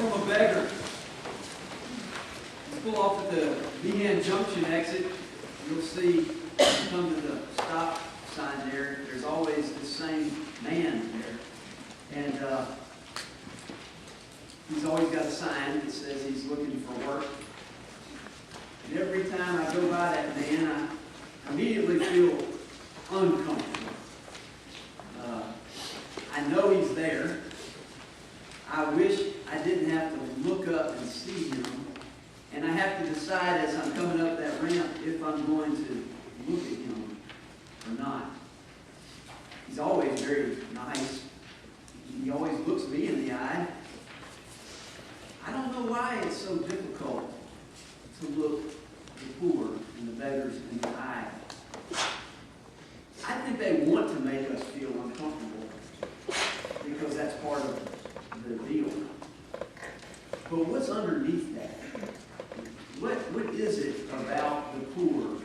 from a beggar. You pull off at the Behan Junction exit, you'll see, you come to the stop sign there, there's always the same man there. And he's always got a sign that says he's looking for work. And every time I go by that man, I immediately feel uncomfortable. I know he's there. I wish I didn't have to look up and see him. And I have to decide as I'm coming up that ramp if I'm going to look at him or not. He's always very nice. He always looks me in the eye. I don't know why it's so difficult to look the poor and the beggars in the eye. I think they want to make us feel uncomfortable because that's part of the deal. But what's underneath that? What is it about the poor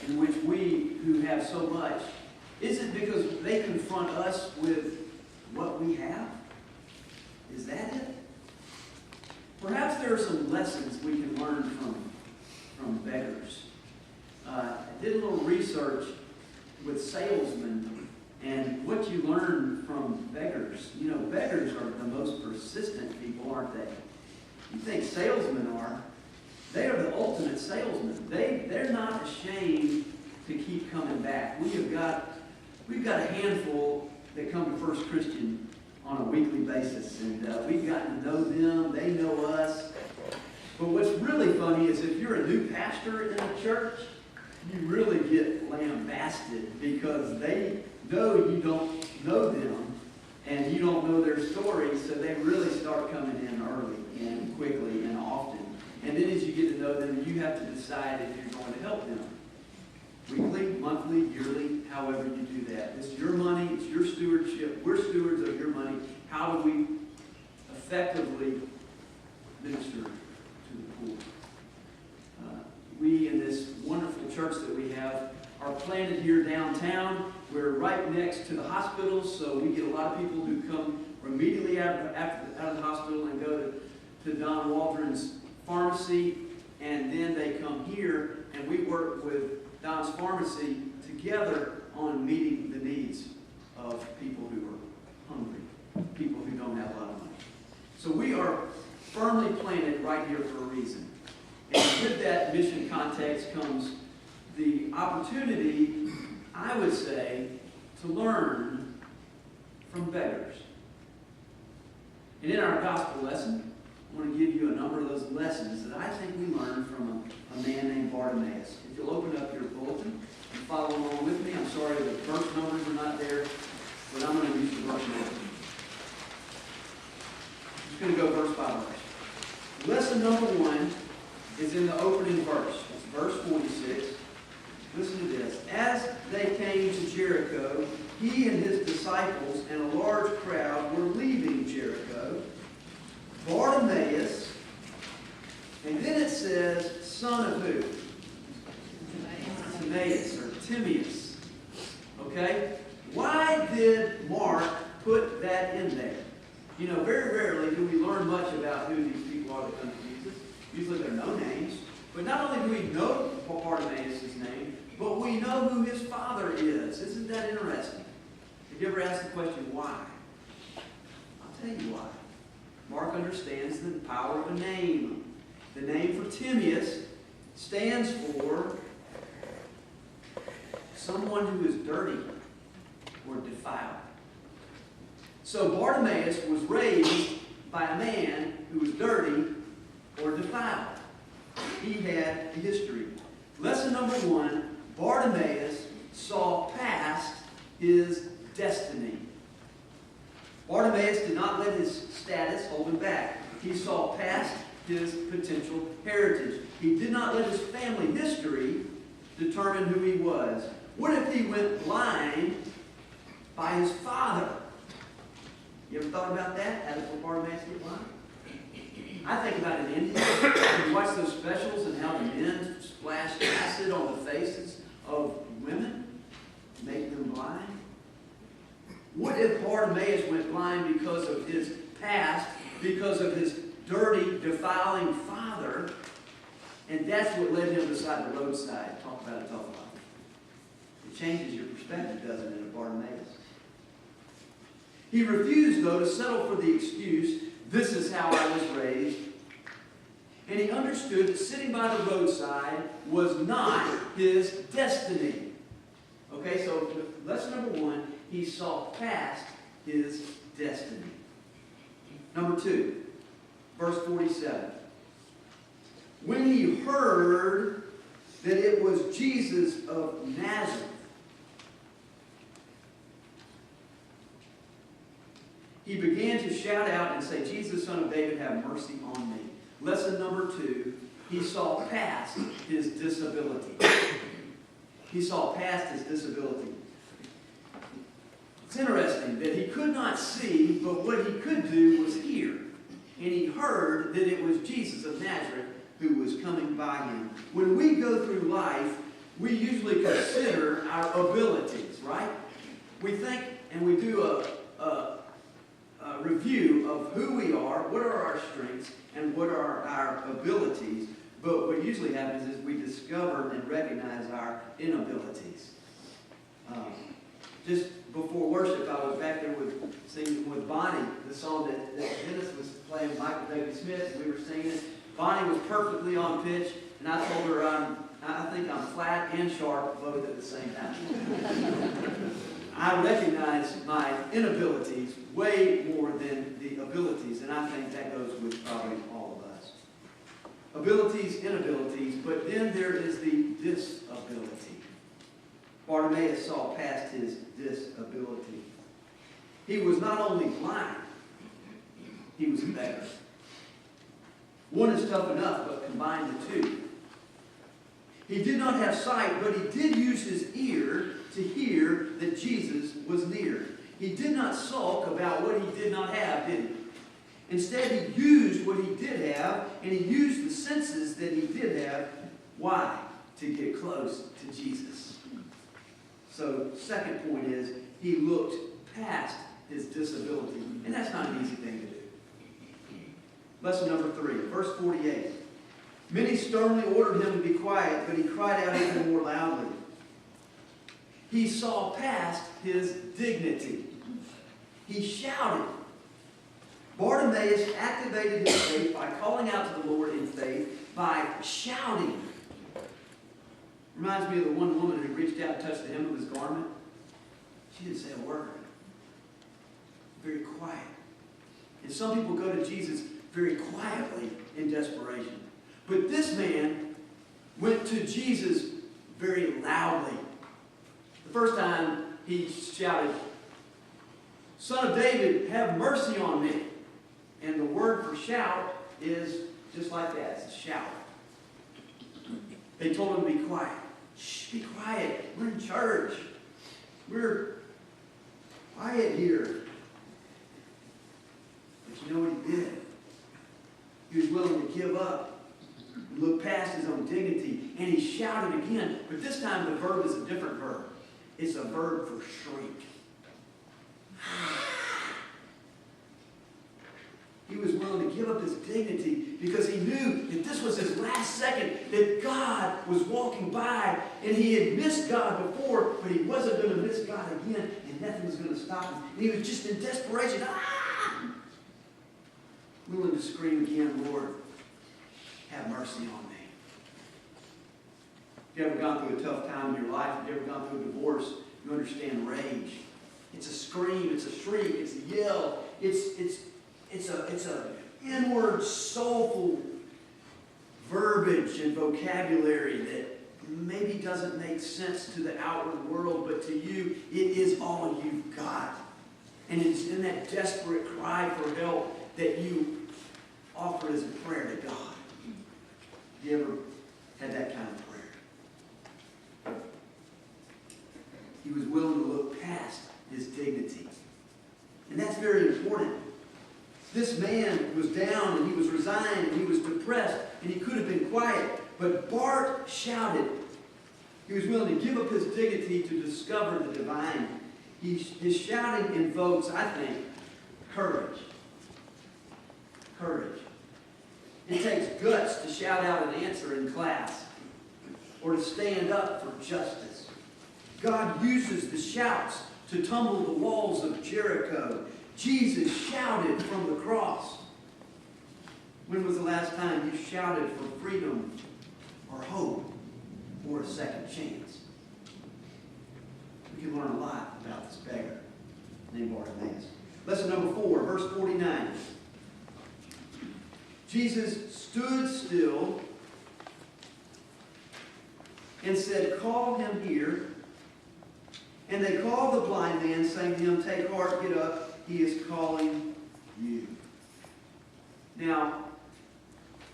in which we who have so much? Is it because they confront us with what we have? Is that it? Perhaps there are some lessons we can learn from beggars. I did a little research with salesmen, and what you learn from beggars. You know, beggars are the most persistent people, aren't they? You think salesmen are. They are the ultimate salesmen. They're not ashamed to keep coming back. We've got a handful that come to First Christian on a weekly basis, and we've gotten to know them. They know us. But what's really funny is if you're a new pastor in a church, you really get lambasted because they know you don't know them and you don't know their story, so they really start coming in early and quickly and often. And then as you get to know them, you have to decide if you're going to help them. Weekly, monthly, yearly, however you do that. It's your money, it's your stewardship. We're stewards of your money. How do we effectively minister to the poor? We, in this wonderful church that we have, are planted here downtown. We're right next to the hospital, so we get a lot of people who come immediately out of the hospital and go to Don Waldron's pharmacy, and then they come here, and we work with Don's pharmacy together on meeting the needs of people who are hungry, people who don't have a lot of money. So we are firmly planted right here for a reason. And with that mission context comes the opportunity, I would say, to learn from beggars. And in our gospel lesson, I want to give you a number of those lessons that I think we learned from a man named Bartimaeus. If you'll open up your bulletin and follow along with me. I'm sorry the verse numbers are not there, but I'm going to use the verse numbers. I'm just going to go verse by verse. Lesson number 1 is in the opening verse. It's verse 46. Listen to this. As they came to Jericho, he and his disciples and a large crowd were leaving Jericho. Bartimaeus, and then it says, son of who? Timaeus or Timaeus. Okay? Why did Mark put that in there? You know, very rarely do we learn much about who these people are that come to Jesus. Usually there are no names. But not only do we know Bartimaeus' name, but we know who his father is. Isn't that interesting? Have you ever asked the question, why? I'll tell you why. Mark understands the power of a name. The name for Timaeus stands for someone who is dirty or defiled. So Bartimaeus was raised by a man who was dirty or defiled. He had a history. Lesson number 1, Bartimaeus saw past his destiny. Bartimaeus did not let his status hold him back. He saw past his potential heritage. He did not let his family history determine who he was. What if he went blind by his father? You ever thought about that? How did Bartimaeus get blind? I think about it in India. You watch those specials and how the men splash acid on the faces of women, make them blind. What if Bartimaeus went blind because of his past, because of his dirty, defiling father, and that's what led him beside the roadside. Talk about a tough life. It changes your perspective, doesn't it, of Bartimaeus? He refused, though, to settle for the excuse, "This is how I was raised." And he understood that sitting by the roadside was not his destiny. Okay, so lesson number one, he saw past his destiny. Number two, verse 47. When he heard that it was Jesus of Nazareth, he began to shout out and say, "Jesus, Son of David, have mercy on me." Lesson number two, he saw past his disability. He saw past his disability. It's interesting that he could not see, but what he could do was hear. And he heard that it was Jesus of Nazareth who was coming by him. When we go through life, we usually consider our abilities, right? We think and we do a review of who we are, what are our strengths, and what are our abilities. But what usually happens is we discover and recognize our inabilities. Just before worship, I was back there singing with Bonnie the song that Dennis was playing, Michael W. Smith, and we were singing it. Bonnie was perfectly on pitch, and I told her I think I'm flat and sharp both at the same time. I recognize my inabilities way more than the abilities, and I think that goes with probably all of us. Abilities, inabilities, but then there is the disability. Bartimaeus saw past his disability. He was not only blind, he was a beggar. One is tough enough, but combine the two. He did not have sight, but he did use his ear to hear that Jesus was near. He did not sulk about what he did not have, did he? Instead, he used what he did have, and he used the senses that he did have. Why? To get close to Jesus. So, second point is, he looked past his disability. And that's not an easy thing to do. Lesson number 3, verse 48. Many sternly ordered him to be quiet, but he cried out even more loudly. He saw past his dignity. He shouted. Bartimaeus activated his faith by calling out to the Lord in faith, by shouting. Reminds me of the one woman who reached out and touched the hem of his garment. She didn't say a word. Very quiet. And some people go to Jesus very quietly in desperation. But this man went to Jesus very loudly. The first time he shouted, "Son of David, have mercy on me." And the word for shout is just like that. It's a shout. They told him to be quiet. Shh, be quiet. We're in church. We're quiet here. But you know what he did? He was willing to give up and look past his own dignity. And he shouted again. But this time the verb is a different verb. It's a verb for shriek. He was willing to give up his dignity because he knew that this was his last second, that God was walking by, and he had missed God before, but he wasn't going to miss God again, and nothing was going to stop him. And he was just in desperation, willing to scream again, "Lord, have mercy on me." If you ever gone through a tough time in your life, if you ever gone through a divorce, you understand rage. It's a scream, it's a shriek, it's a yell, it's a inward, soulful verbiage and vocabulary that maybe doesn't make sense to the outward world, but to you, it is all you've got. And it's in that desperate cry for help that you offer as a prayer to God. Have you ever had that kind of prayer? He was willing to look past his dignity. And that's very important. This man was down and he was resigned and he was depressed and he could have been quiet. But Bart shouted. He was willing to give up his dignity to discover the divine. His shouting invokes, I think, courage. Courage. It takes guts to shout out an answer in class or to stand up for justice. God uses the shouts to tumble the walls of Jericho. Jesus shouted from the cross. When was the last time you shouted for freedom or hope or a second chance? We can learn a lot about this beggar named Bartimaeus. Lesson number 4, verse 49. Jesus stood still and said, "Call him here." And they called the blind man, saying to him, "Take heart, get up, he is calling you." Now,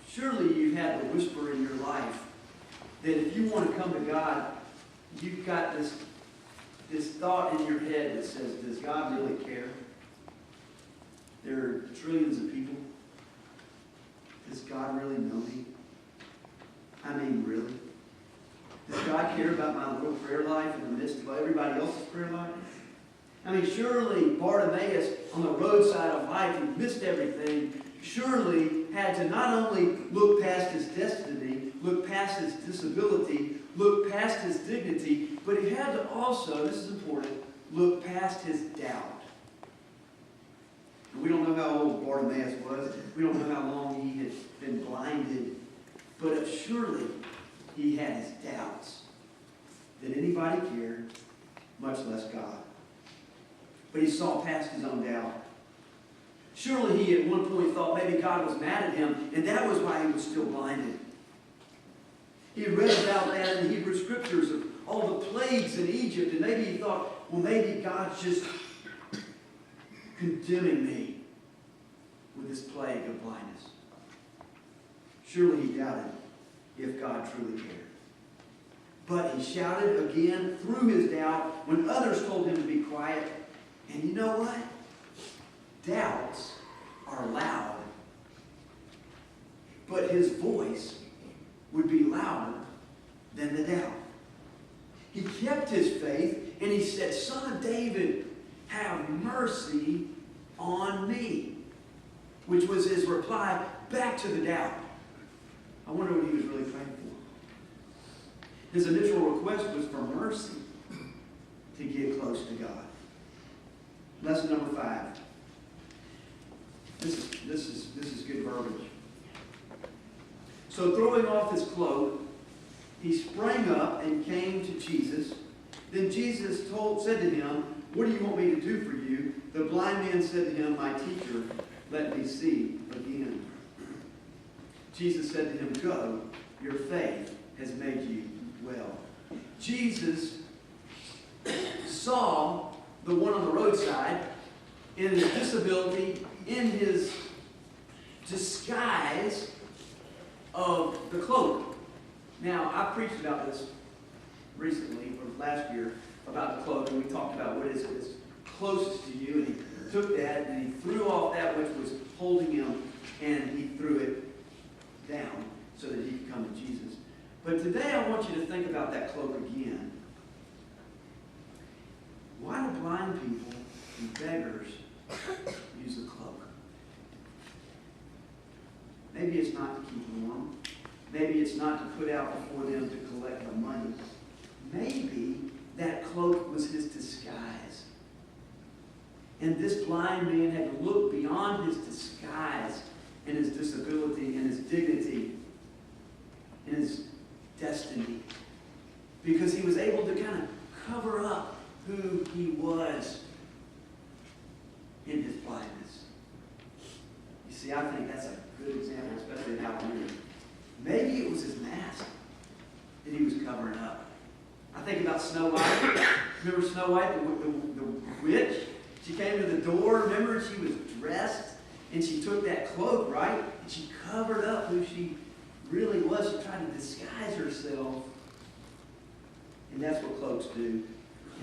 surely you've had the whisper in your life that if you want to come to God, you've got this thought in your head that says, does God really care? There are trillions of people. Does God really know me? I mean, really? Does God care about my little prayer life in the midst of everybody else's prayer life? I mean, surely Bartimaeus on the roadside of life who missed everything surely had to not only look past his destiny, look past his disability, look past his dignity, but he had to also, this is important, look past his doubt. We don't know how old Bartimaeus was. We don't know how long he had been blinded. But surely he had his doubts that anybody cared, much less God. But he saw past his own doubt. Surely he at one point thought maybe God was mad at him, and that was why he was still blinded. He had read about that in the Hebrew Scriptures of all the plagues in Egypt, and maybe he thought, well, maybe God's just condemning me with this plague of blindness. Surely he doubted if God truly cared. But he shouted again through his doubt when others told him to be quiet. And you know what? Doubts are loud. But his voice would be louder than the doubt. He kept his faith and he said, "Son of David, have mercy on me." Which was his reply back to the doubt. I wonder what he was really praying for. His initial request was for mercy to get close to God. Lesson number 5. This is good verbiage. So throwing off his cloak, he sprang up and came to Jesus. Then Jesus said to him, "What do you want me to do for you?" The blind man said to him, "My teacher, let me see again." Jesus said to him, "Go, your faith has made you well." Jesus saw the one on the roadside in his disability, in his disguise of the cloak. Now, I preached about this recently, or last year, about the cloak, and we talked about what is closest to you, and he took that and he threw off that which was holding him, and he threw it down so that he could come to Jesus. But today I want you to think about that cloak again. Why do blind people and beggars use a cloak? Maybe it's not to keep warm. Maybe it's not to put out before them to collect the money. Maybe that cloak was his disguise. And this blind man had to look beyond his disguise and his disability and his dignity and his destiny, because he was able to kind of cover up who he was in his blindness. You see, I think that's a good example, especially in Halloween. Maybe it was his mask that he was covering up. I think about Snow White. Remember Snow White, the witch? She came to the door, remember? She was dressed, and she took that cloak, right? And she covered up who she really was. She tried to disguise herself. And that's what cloaks do,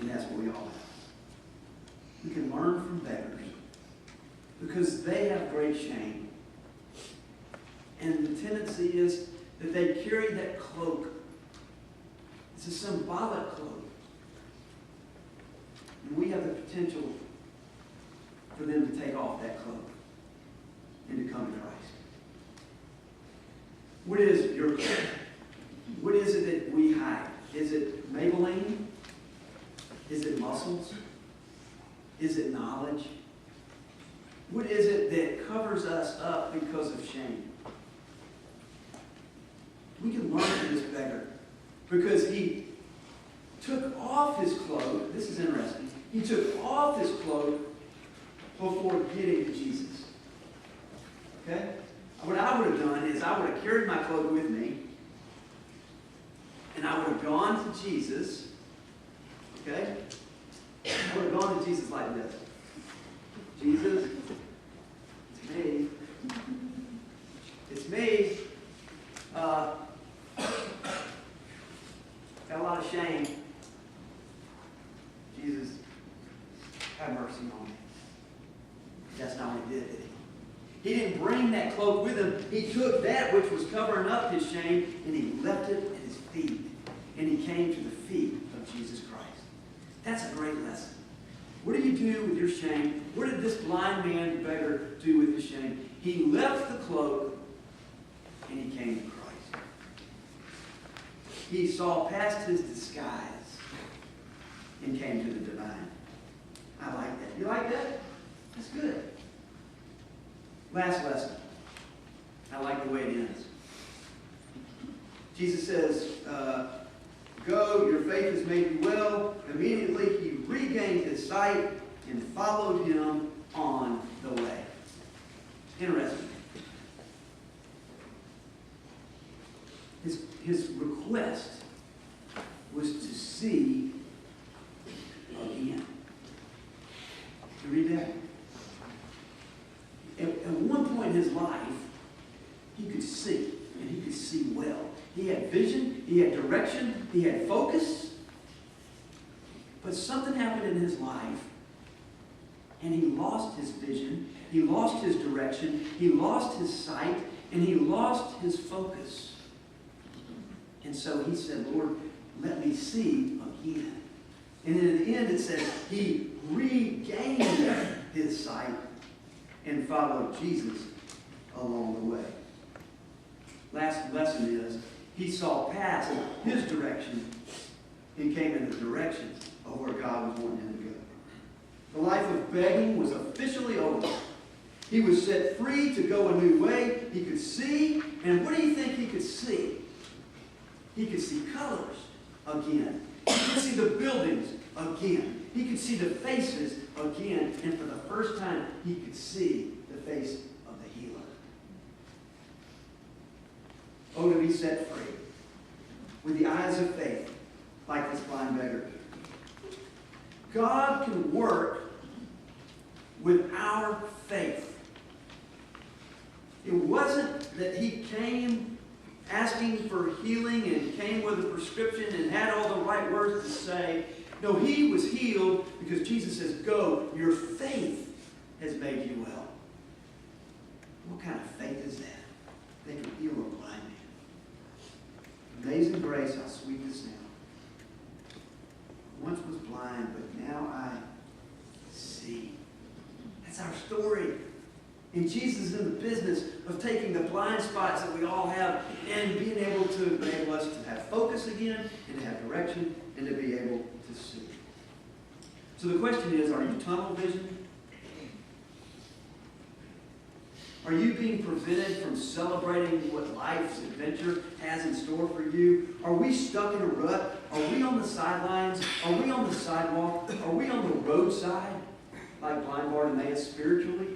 and that's what we all have. We can learn from beggars because they have great shame. And the tendency is that they carry that cloak. It's a symbolic cloak. And we have the potential for them to take off that cloak and to come to Christ. What is your cloak? What is it that we hide? Is it Maybelline? Is it muscles? Is it knowledge? What is it that covers us up because of shame? We can learn from this beggar because he took off his cloak. This is interesting. He took off his cloak before getting to Jesus. Okay? What I would have done is I would have carried my cloak with me, and I would have gone to Jesus. Okay? I would have gone to Jesus like this. Jesus, it's me. It's me. Got a lot of shame. Jesus, have mercy on me. That's not what he did he? He didn't bring that cloak with him. He took that which was covering up his shame and he left it at his feet. And he came to the feet of Jesus Christ. That's a great lesson. What do you do with your shame? What did this blind man, beggar, do with his shame? He left the cloak and he came to Christ. He saw past his disguise and came to the divine. I like that. You like that? That's good. Last lesson. I like the way it ends. Jesus says, go, your faith has made you well. Immediately he regained his sight and followed him on the way. Interesting. His request was to see again. You read that? At one point in his life, he could see, and he could see well. He had vision, he had direction, he had focus. But something happened in his life, and he lost his vision, he lost his direction, he lost his sight, and he lost his focus. And so he said, Lord, let me see again. And in the end, it says he regained his sight and followed Jesus along the way. Last lesson is, he saw past his direction and came in the direction of where God was wanting him to go. The life of begging was officially over. He was set free to go a new way. He could see, and what do you think he could see? He could see colors again. He could see the buildings again. He could see the faces again. And for the first time, he could see the face of the healer. Oh, to be set free with the eyes of faith, like this blind beggar. God can work with our faith. It wasn't that he came asking for healing and came with a prescription and had all the right words to say. No, he was healed because Jesus says, go, your faith has made you well. What kind of faith is that? They can heal a blind man. Amazing grace, how sweet the sound. Once was blind, but now I see. That's our story. And Jesus is in the business of taking the blind spots that we all have and being able to enable us to have focus again and to have direction and to be able to see. So the question is, are you tunnel vision? Are you being prevented from celebrating what life's adventure has in store for you? Are we stuck in a rut? Are we on the sidelines? Are we on the sidewalk? Are we on the roadside like blind Bartimaeus spiritually?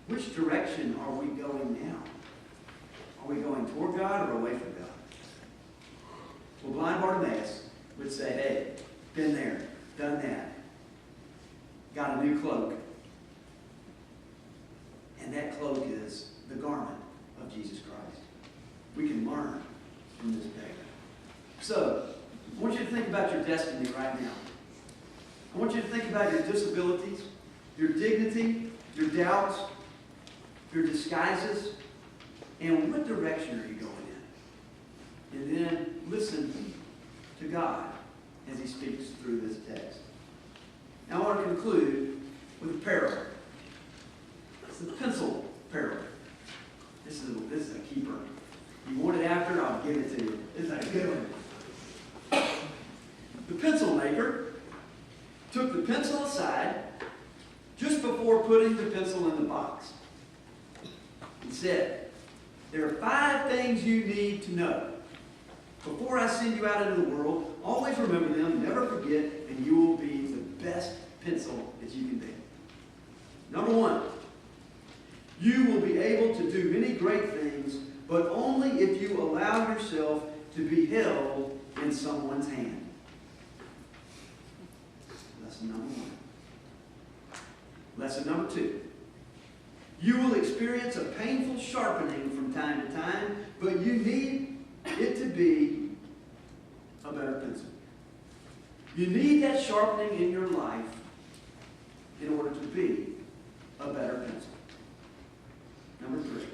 Which direction are we going now? Are we going toward God or away from God? Well, blind Bartimaeus would say, hey, been there, done that. Got a new cloak. And that cloak is the garment of Jesus Christ. We can learn from this beggar. So, I want you to think about your destiny right now. I want you to think about your disabilities, your dignity, your doubts, your disguises, and what direction are you going in? And then listen to God as he speaks through this text. Now I want to conclude with a parable. It's the pencil parable. This is a keeper. You want it after, I'll give it to you. This is a good one. The pencil maker took the pencil aside just before putting the pencil in the box. He said, there are 5 things you need to know. Before I send you out into the world, always remember them, never forget, and you will be the best pencil that you can be. Number 1, you will be able to do many great things, but only if you allow yourself to be held in someone's hand. Lesson number 1. Lesson number 2. You will experience a painful sharpening from time to time, but you need it to be a better pencil. You need that sharpening in your life in order to be a better pencil. Number 3.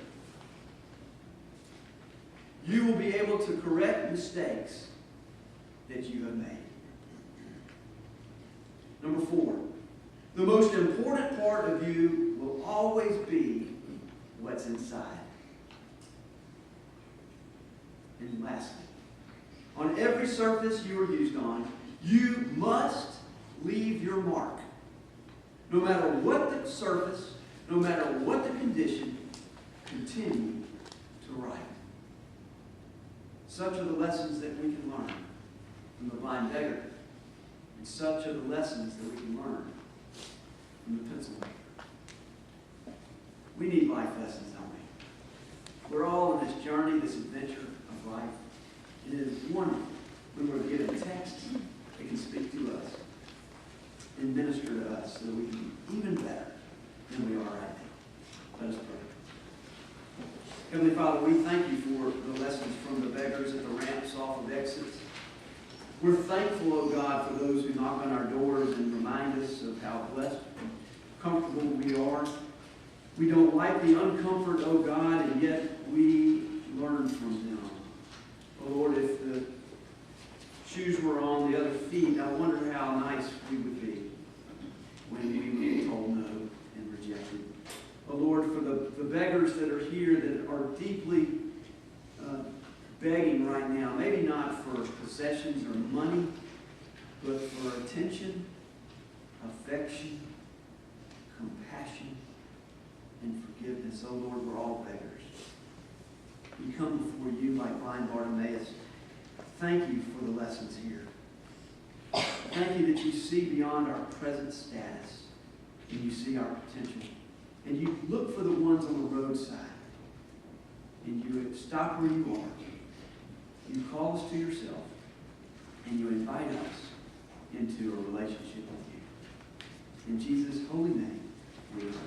You will be able to correct mistakes that you have made. Number 4. The most important part of you will always be what's inside. And lastly, on every surface you are used on, you must leave your mark. No matter what the surface, no matter what the condition, continue to write. Such are the lessons that we can learn from the blind beggar. And such are the lessons that we can learn from the pencil maker. We need life lessons, don't we? We're all in this journey, this adventure of life. And it is wonderful when we're given texts that can speak to us and minister to us so that we can be even better than we are right now. Let us pray. Heavenly Father, we thank you for the lessons from the beggars at the ramps off of exits. We're thankful, oh God, for those who knock on our doors and remind us of how blessed and comfortable we are. We don't like the uncomfort, oh God, and yet we learn from them. Oh Lord, if the shoes were on the other feet, I wonder how nice we would be when we would be told no and rejected. Oh Lord, for the beggars that are here that are deeply begging right now, maybe not for possessions or money, but for attention, affection, compassion, and forgiveness. Oh Lord, we're all beggars. We come before you like blind Bartimaeus. Thank you for the lessons here. Thank you that you see beyond our present status, and you see our potential. And you look for the ones on the roadside, and you stop where you are. You call us to yourself, and you invite us into a relationship with you. In Jesus' holy name, we pray.